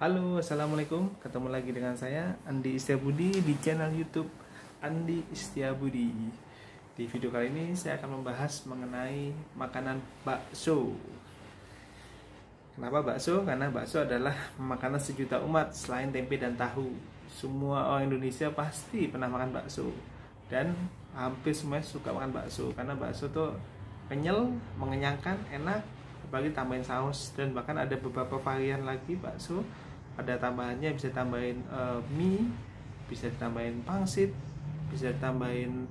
Halo, assalamualaikum. Ketemu lagi dengan saya Andi Istiabudi di channel YouTube Andi Istiabudi. Di video kali ini saya akan membahas mengenai makanan bakso. Kenapa bakso? Karena bakso adalah makanan sejuta umat selain tempe dan tahu. Semua orang Indonesia pasti pernah makan bakso dan hampir semuanya suka makan bakso karena bakso tuh kenyal, mengenyangkan, enak, apalagi tambahin saus, dan bahkan ada beberapa varian lagi bakso. Ada tambahannya, bisa tambahin mie, bisa tambahin pangsit, bisa tambahin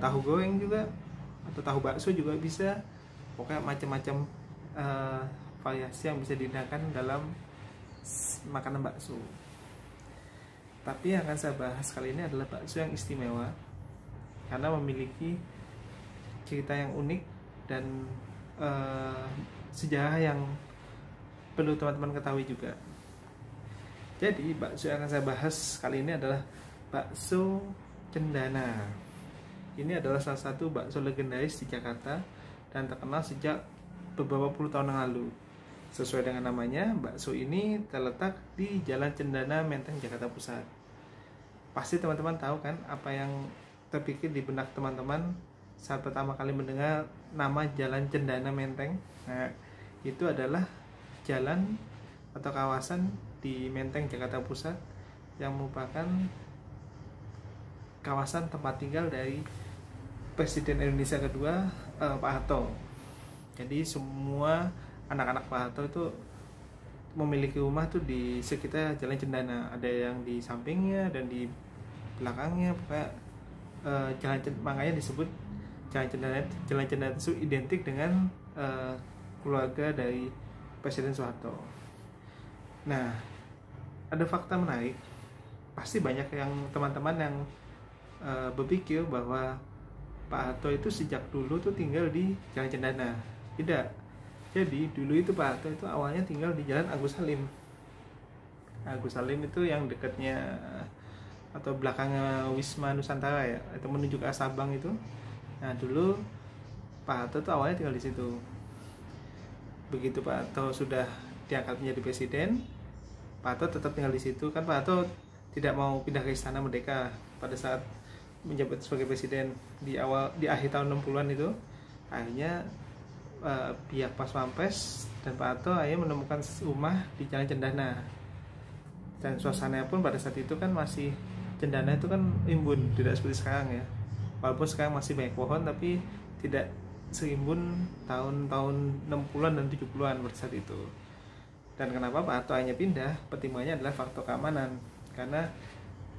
tahu goreng juga, atau tahu bakso juga bisa. Pokoknya macam-macam variasi yang bisa digunakan dalam makanan bakso. Tapi yang akan saya bahas kali ini adalah bakso yang istimewa karena memiliki cerita yang unik dan sejarah yang perlu teman-teman ketahui juga. Jadi bakso yang akan saya bahas kali ini adalah bakso cendana. Ini adalah salah satu bakso legendaris di Jakarta dan terkenal sejak beberapa puluh tahun yang lalu. Sesuai dengan namanya, bakso ini terletak di Jalan Cendana, Menteng, Jakarta Pusat. Pasti teman-teman tahu kan apa yang terpikir di benak teman-teman saat pertama kali mendengar nama Jalan Cendana Menteng. Nah, itu adalah jalan atau kawasan di Menteng, Jakarta Pusat yang merupakan kawasan tempat tinggal dari Presiden Indonesia kedua, Pak Harto. Jadi semua anak-anak Pak Harto itu memiliki rumah tuh di sekitar Jalan Cendana. Ada yang di sampingnya dan di belakangnya. Pokoknya makanya disebut Jalan Cendana. Jalan Cendana itu identik dengan keluarga dari Presiden Soeharto. Nah, ada fakta menarik. Pasti banyak yang teman-teman yang berpikir bahwa Pak Harto itu sejak dulu tuh tinggal di Jalan Cendana. Tidak. Jadi dulu itu Pak Harto itu awalnya tinggal di Jalan Agus Salim. Agus Salim itu yang dekatnya atau belakangnya Wisma Nusantara ya, atau menuju ke Sabang itu. Nah, dulu Pak Harto tuh awalnya tinggal di situ. Begitu Pak Harto sudah diangkat menjadi presiden, Pak Harto tetap tinggal di situ. Kan Pak Harto tidak mau pindah ke Istana Merdeka pada saat menjabat sebagai presiden di akhir tahun 60-an itu. Akhirnya pihak Pas Pampres dan Pak Harto akhirnya menemukan rumah di Jalan Cendana. Dan suasananya pun pada saat itu kan masih, Cendana itu kan rimbun, tidak seperti sekarang ya. Walaupun sekarang masih banyak pohon, tapi tidak serimbun tahun-tahun 60-an dan 70-an pada saat itu. Dan kenapa Pak Harto hanya pindah? Pertimbangannya adalah faktor keamanan. Karena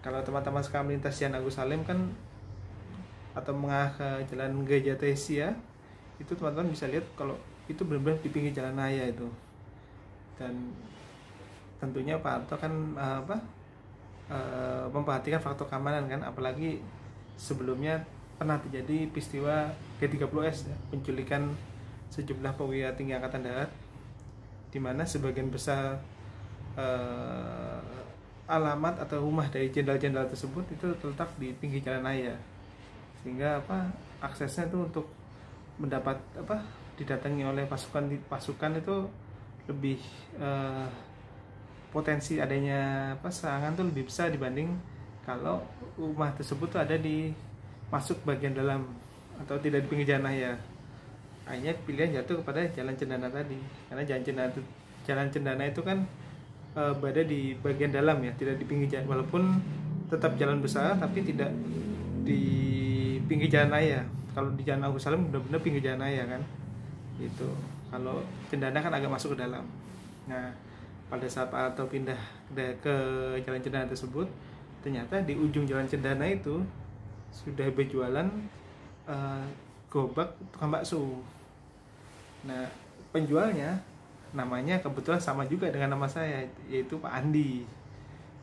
kalau teman-teman sekarang melintas Jalan Agus Salim kan, atau mengarah ke Jalan Gereja Tresia, itu teman-teman bisa lihat kalau itu benar-benar di pinggir jalan raya itu. Dan tentunya Pak Harto kan memperhatikan faktor keamanan kan, apalagi sebelumnya pernah terjadi peristiwa G30S ya, penculikan sejumlah perwira tinggi angkatan darat, di mana sebagian besar alamat atau rumah dari jenderal-jenderal tersebut itu terletak di pinggir jalan raya, sehingga aksesnya itu untuk mendapat didatangi oleh pasukan itu lebih potensi adanya serangan tuh lebih besar dibanding kalau rumah tersebut tuh ada di masuk bagian dalam atau tidak di pinggir jalan raya. Akhirnya pilihan jatuh kepada Jalan Cendana tadi, karena Jalan Cendana itu kan berada di bagian dalam ya, tidak di pinggir jalan, walaupun tetap jalan besar tapi tidak di pinggir jalan raya. Kalau di Jalan Agus Salim benar-benar pinggir jalan raya kan itu. Kalau Cendana kan agak masuk ke dalam. Nah, pada saat Pak Harto pindah ke Jalan Cendana tersebut, ternyata di ujung Jalan Cendana itu sudah berjualan gerobak tukang bakso. Nah, penjualnya namanya kebetulan sama juga dengan nama saya, yaitu Pak Andi.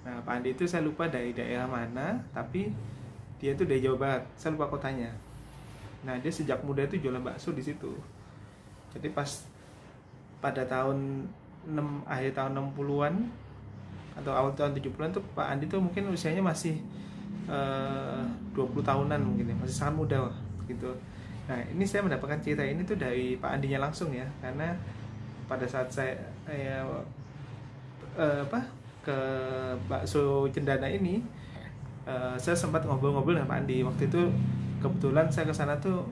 Nah, Pak Andi itu saya lupa dari daerah mana, tapi dia itu dari Jawa Barat. Saya lupa kotanya. Nah, dia sejak muda itu jualan bakso di situ. Jadi pada akhir tahun 60-an atau awal tahun 70-an tuh Pak Andi tuh mungkin usianya masih 20 tahunan mungkin ya, masih sangat muda gitu. Nah, ini saya mendapatkan cerita ini tuh dari Pak Andinya langsung ya, karena pada saat saya apa ke bakso Cendana ini, saya sempat ngobrol-ngobrol dengan Pak Andi. Waktu itu kebetulan saya ke sana tuh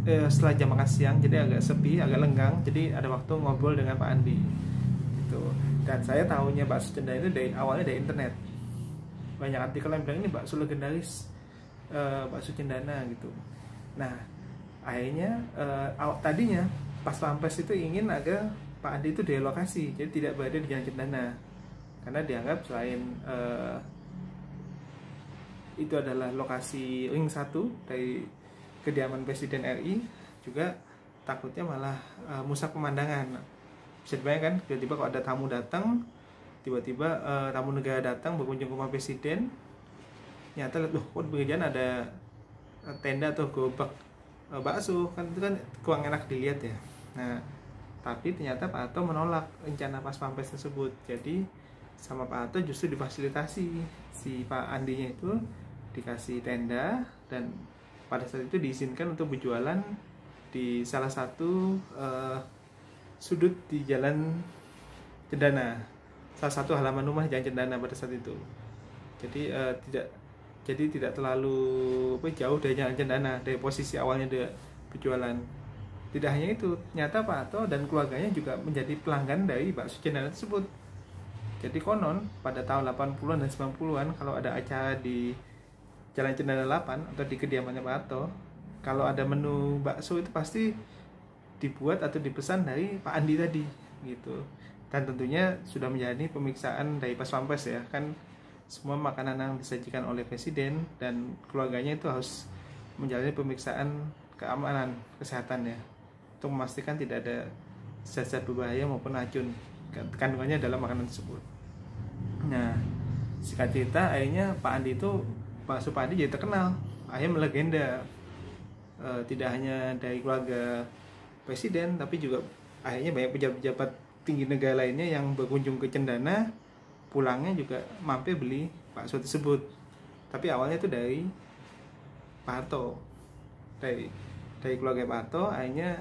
setelah jam makan siang, jadi agak sepi, agak lenggang, jadi ada waktu ngobrol dengan Pak Andi gitu. Dan saya tahunya bakso Cendana itu awalnya dari internet. Banyak artikel yang bilang ini bakso legendaris, bakso Cendana gitu. Nah akhirnya tadinya pas Pampres itu ingin agar Pak Andi itu direlokasi, jadi tidak berada di Jalan Cendana, karena dianggap selain itu adalah lokasi ring 1 dari kediaman Presiden RI, juga takutnya malah merusak pemandangan. Bisa dibayangkan tiba-tiba kalau ada tamu datang, tiba-tiba tamu negara datang berkunjung ke rumah Presiden, nyata lihat, loh kok di bagian ada tenda atau gerobak bakso, kan itu kan kurang enak dilihat ya. Nah tapi ternyata Pak Harto menolak rencana pas Pampres tersebut. Jadi sama Pak Harto justru difasilitasi, si Pak Andinya itu dikasih tenda, dan pada saat itu diizinkan untuk berjualan di salah satu sudut di Jalan Cendana, salah satu halaman rumah Jalan Cendana pada saat itu. Jadi tidak terlalu jauh dari Jalan Cendana, dari posisi awalnya dia berjualan. Tidak hanya itu, nyata Pak Harto dan keluarganya juga menjadi pelanggan dari bakso Cendana tersebut. Jadi konon pada tahun 80-an dan 90-an kalau ada acara di Jalan Cendana 8 atau di kediamannya Pak Harto, kalau ada menu bakso itu pasti dibuat atau dipesan dari Pak Andi tadi gitu. Dan tentunya sudah menjadi pemeriksaan dari pas Pampres ya, kan semua makanan yang disajikan oleh Presiden dan keluarganya itu harus menjalani pemeriksaan keamanan kesehatan ya, untuk memastikan tidak ada zat-zat berbahaya maupun racun kandungannya dalam makanan tersebut. Nah singkat cerita, akhirnya Pak Andi itu, bakso Pak Andi jadi terkenal, akhirnya melegenda. Tidak hanya dari keluarga Presiden, tapi juga akhirnya banyak pejabat-pejabat tinggi negara lainnya yang berkunjung ke Cendana, pulangnya juga mampir beli bakso tersebut. Tapi awalnya itu dari Pak Harto, dari keluarga Pak Harto, akhirnya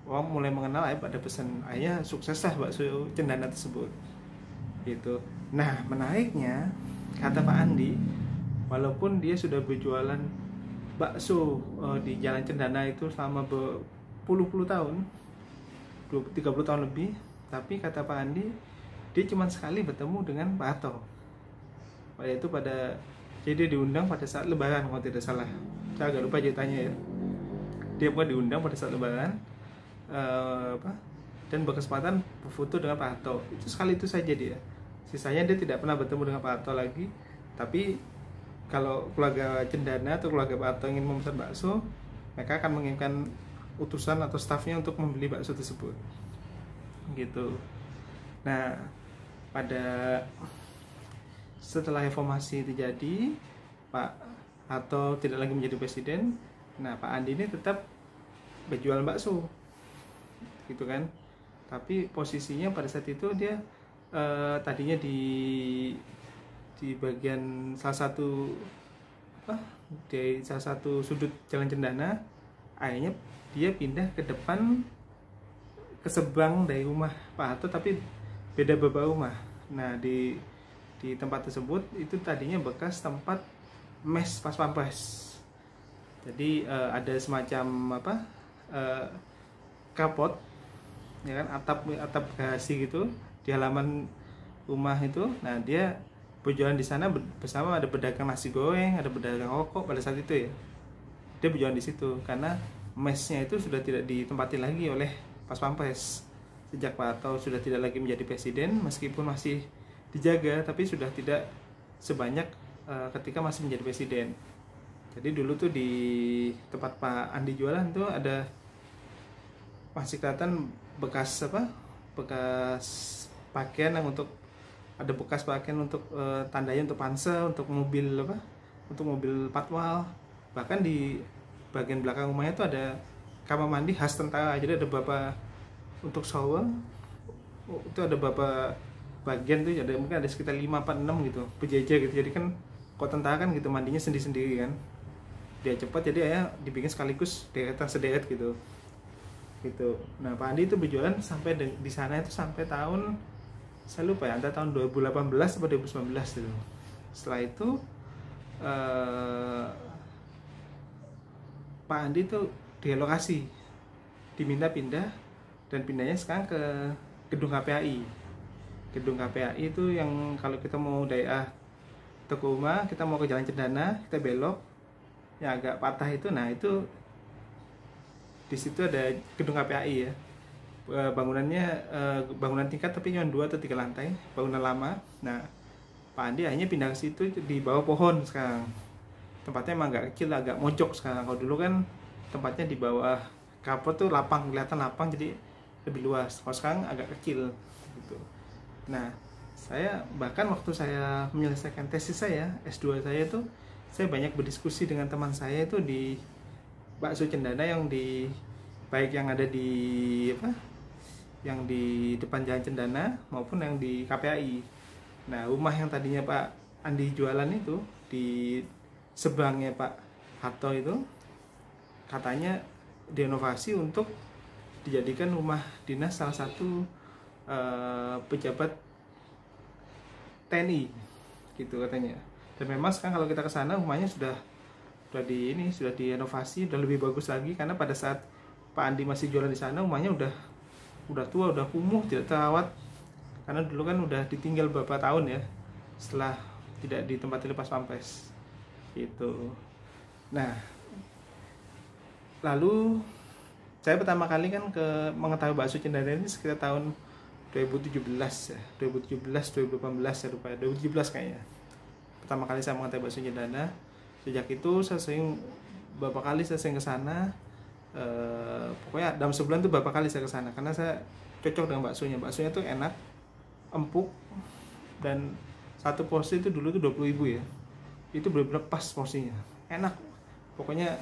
orang mulai mengenal, ada pesan, akhirnya sukseslah bakso Cendana tersebut gitu. Nah menariknya, kata Pak Andi, walaupun dia sudah berjualan bakso di Jalan Cendana itu selama berpuluh-puluh tahun, 30 tahun lebih, tapi kata Pak Andi, dia cuma sekali bertemu dengan Pak Harto. Jadi dia diundang pada saat Lebaran kalau tidak salah. Saya agak lupa ceritanya ya. Dia pun diundang pada saat Lebaran, dan berkesempatan berfoto dengan Pak Harto. Itu sekali itu saja dia. Sisanya dia tidak pernah bertemu dengan Pak Harto lagi. Tapi kalau keluarga Cendana atau keluarga Pak Harto ingin memesan bakso, mereka akan mengirimkan utusan atau stafnya untuk membeli bakso tersebut gitu. Nah setelah reformasi terjadi, Pak Harto tidak lagi menjadi presiden. Nah Pak Andi ini tetap berjualan bakso gitu kan, tapi posisinya pada saat itu dia tadinya di bagian salah satu sudut Jalan Cendana, akhirnya dia pindah ke depan, ke seberang dari rumah Pak Harto, tapi beda beberapa rumah. Nah di tempat tersebut itu tadinya bekas tempat mes pas Pampres. Jadi ada semacam kapot ya kan, atap garasi gitu di halaman rumah itu. Nah dia berjualan di sana bersama, ada pedagang nasi goreng, ada pedagang rokok pada saat itu ya. Dia berjualan di situ karena mesnya itu sudah tidak ditempati lagi oleh pas Pampres. Sejak Pak Harto sudah tidak lagi menjadi presiden, meskipun masih dijaga, tapi sudah tidak sebanyak ketika masih menjadi presiden. Jadi dulu tuh di tempat Pak Andi jualan tuh ada, masih kelihatan bekas pakaian yang ada bekas pakaian untuk tandanya untuk pansel, untuk mobil patwal. Bahkan di bagian belakang rumahnya itu ada kamar mandi khas tentara. Jadi ada beberapa untuk shower, itu ada beberapa bagian tuh, mungkin ada sekitar 5, 4, 6 gitu, berjejer gitu. Jadi kan kok tentara kan gitu, mandinya sendiri-sendiri kan, dia cepat, jadi ya dibikin sekaligus sederet gitu. Nah Pak Andi itu berjualan sampai di sana itu sampai tahun saya lupa ya, antara tahun 2018 atau 2019 itu. Setelah itu Pak Andi tuh direlokasi, diminta pindah, dan pindahnya sekarang ke gedung KPAI. Gedung KPAI itu yang kalau kita mau daerah Teguh Umar, kita mau ke Jalan Cendana, kita belok yang agak patah itu, nah itu di situ ada gedung KPAI ya. Bangunannya bangunan tingkat tapi cuma 2 atau 3 lantai, bangunan lama. Nah, Pak Andi akhirnya pindah ke situ di bawah pohon sekarang. Tempatnya emang agak kecil, agak mojok sekarang. Kalau dulu kan tempatnya di bawah kapot tuh lapang, kelihatan lapang, jadi lebih luas. Kalau sekarang agak kecil gitu. Nah, saya bahkan waktu saya menyelesaikan tesis saya S2 saya tuh, saya banyak berdiskusi dengan teman saya itu di Bakso Cendana yang di baik yang ada di apa? Yang di depan Jalan Cendana maupun yang di KPAI. Nah, rumah yang tadinya Pak Andi jualan itu di seberangnya Pak Harto itu katanya direnovasi untuk dijadikan rumah dinas salah satu pejabat TNI gitu katanya. Dan memang sekarang kalau kita ke sana rumahnya sudah direnovasi, sudah lebih bagus lagi, karena pada saat Pak Andi masih jualan di sana rumahnya udah tua, udah kumuh, tidak terawat, karena dulu kan udah ditinggal beberapa tahun ya setelah tidak ditempati lepas pampres gitu. Nah, lalu saya pertama kali kan mengetahui Bakso Cendana ini sekitar tahun 2017 ya, 2018 ya, lupa, 2017 kayaknya pertama kali saya mengetahui Bakso Cendana. Sejak itu saya beberapa kali saya sering ke sana. Pokoknya dalam sebulan tuh beberapa kali saya ke sana karena saya cocok dengan baksonya tuh enak, empuk, dan satu porsi itu dulu tuh 20.000 ya, itu benar-benar pas porsinya, enak pokoknya.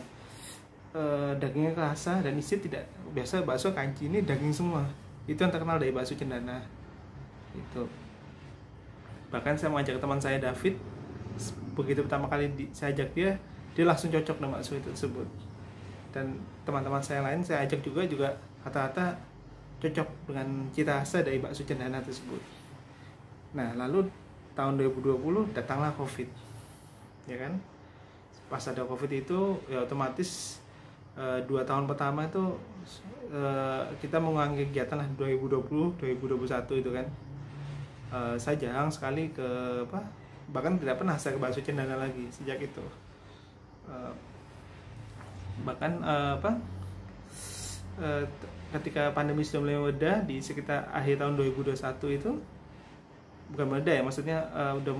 Dagingnya kerasa dan isi tidak biasa. Bakso kanci ini daging semua, itu yang terkenal dari Bakso Cendana itu. Bahkan saya mengajak teman saya David, begitu pertama kali saya ajak dia langsung cocok dengan bakso itu tersebut. Dan teman-teman saya lain saya ajak juga rata-rata cocok dengan cita rasa dari Bakso Cendana tersebut. Nah, lalu tahun 2020 datanglah COVID, ya kan? Pas ada COVID itu ya otomatis 2 tahun pertama itu kita mengurangi kegiatan lah, 2020, 2021 itu kan. Saya jarang sekali bahkan tidak pernah saya ke Bakso Cendana lagi sejak itu. Bahkan ketika pandemi sudah mulai mereda di sekitar akhir tahun 2021 itu, bukan mereda ya, maksudnya udah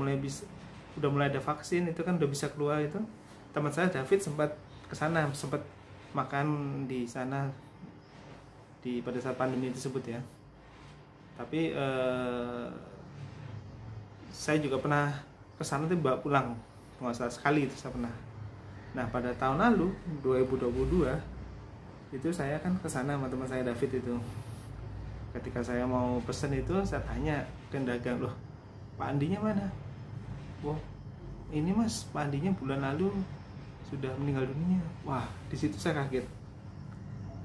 mulai ada vaksin, itu kan udah bisa keluar itu. Teman saya David sempat kesana, sempat makan di sana pada saat pandemi tersebut ya. Tapi saya juga pernah kesana tuh bawa pulang, nggak salah sekali itu saya pernah. Nah, pada tahun lalu 2022 itu saya kan kesana sama teman saya David itu. Ketika saya mau pesen itu, saya tanya ke dagang, loh Pak Andinya mana? Wah, ini Mas, Pak Andinya bulan lalu sudah meninggal dunia. Wah, di situ saya kaget,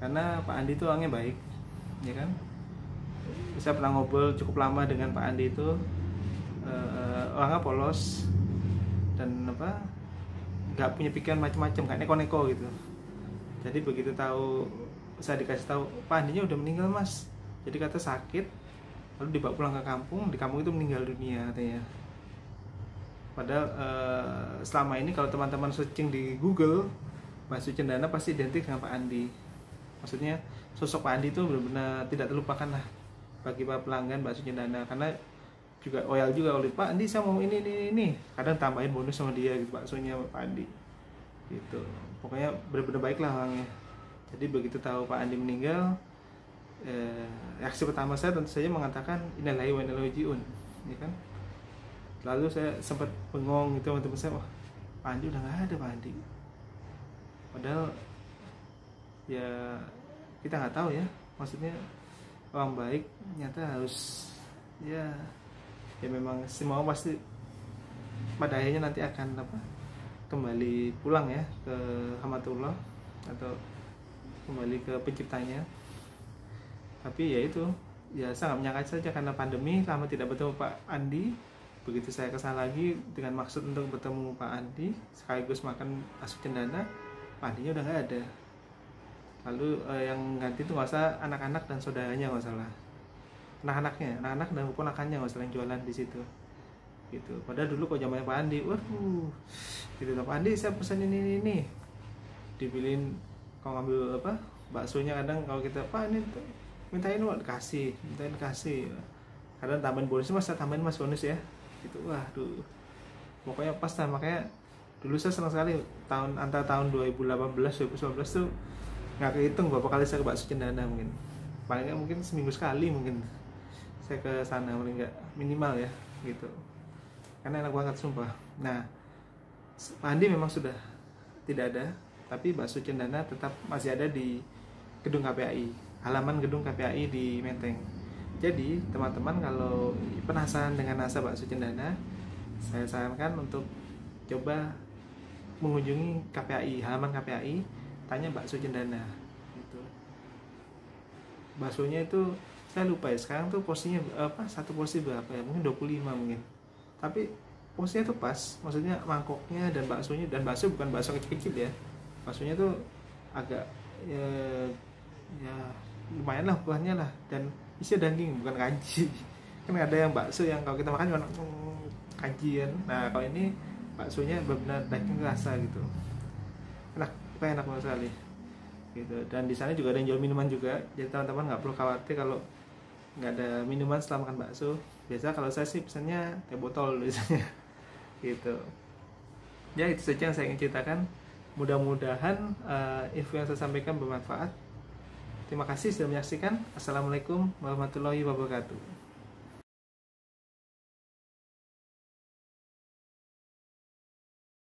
karena Pak Andi itu orangnya baik, ya kan. Saya pernah ngobrol cukup lama dengan Pak Andi itu, orangnya polos dan nggak punya pikiran macam-macam, kayak neko-neko gitu. Jadi begitu saya dikasih tahu Pak Andinya udah meninggal Mas, jadi kata sakit, lalu dibawa pulang ke kampung, di kampung itu meninggal dunia katanya. Padahal selama ini kalau teman-teman searching di Google, Bakso Cendana pasti identik dengan Pak Andi. Maksudnya sosok Pak Andi itu benar-benar tidak terlupakan lah bagi para pelanggan Bakso Cendana, karena juga loyal juga oleh Pak Andi, saya mau ini. Kadang tambahin bonus sama dia gitu, baksonya Pak Andi gitu. Pokoknya benar-benar baik lah orangnya. Jadi begitu tahu Pak Andi meninggal, reaksi pertama saya tentu saja mengatakan innalillahi wa inna ilaihi raji'un, ya kan. Lalu saya sempat bengong gitu sama teman saya, wah Pak Andi udah nggak ada Pak Andi. Padahal ya kita nggak tahu ya, maksudnya orang baik nyata harus ya memang semua pasti pada akhirnya nanti akan kembali pulang ya ke rahmatullah atau kembali ke penciptanya. Tapi ya itu ya saya nggak menyangka saja karena pandemi lama tidak bertemu Pak Andi. Begitu saya kesana lagi dengan maksud untuk bertemu Pak Andi sekaligus makan bakso cendana, Pak Andinya udah nggak ada. Lalu yang ganti itu nggak usah anak-anak dan saudaranya, nggak salah anak-anak dan keponakannya nggak salah yang jualan di situ gitu. Padahal dulu kok zamannya Pak Andi, waduh gitu, Pak Andi saya pesan ini dipilihin. Kalau ngambil apa baksonya kadang kalau kita Pak ini mintain dikasih, kadang tambahin bonus, mas saya tambahin mas bonus ya gitu. Waduh pokoknya pas lah. Makanya dulu saya senang sekali antara tahun 2018 2019 tuh nggak kehitung berapa kali saya ke bakso cendana. Paling nggak mungkin seminggu sekali mungkin saya ke sana, paling nggak minimal ya gitu, karena enak banget sumpah. Nah Pak Andi memang sudah tidak ada, tapi bakso cendana tetap masih ada di gedung KPAI, halaman gedung KPAI di Menteng. Jadi teman-teman kalau penasaran dengan rasa bakso cendana, saya sarankan untuk coba mengunjungi KPAI, halaman KPAI, tanya bakso cendana gitu. Baksonya itu saya lupa ya sekarang tuh porsinya apa, satu porsi berapa ya, mungkin 25 mungkin, tapi porsinya tuh pas, maksudnya mangkoknya dan bakso bukan bakso kecil-kecil ya, baksonya tuh agak ya lumayan lah ukurannya lah, dan isi daging bukan kanji. Kan ada yang bakso yang kalau kita makan cuma kanji kan, nah kalau ini baksonya benar-benar daging rasa gitu, enak banget sekali gitu. Dan di sana juga ada yang jual minuman juga, jadi teman-teman nggak perlu khawatir kalau nggak ada minuman setelah makan bakso. Biasa kalau saya sih pesannya teh botol biasanya gitu. Ya itu saja yang saya ingin ceritakan. Mudah-mudahan info yang saya sampaikan bermanfaat. Terima kasih sudah menyaksikan. Assalamualaikum warahmatullahi wabarakatuh.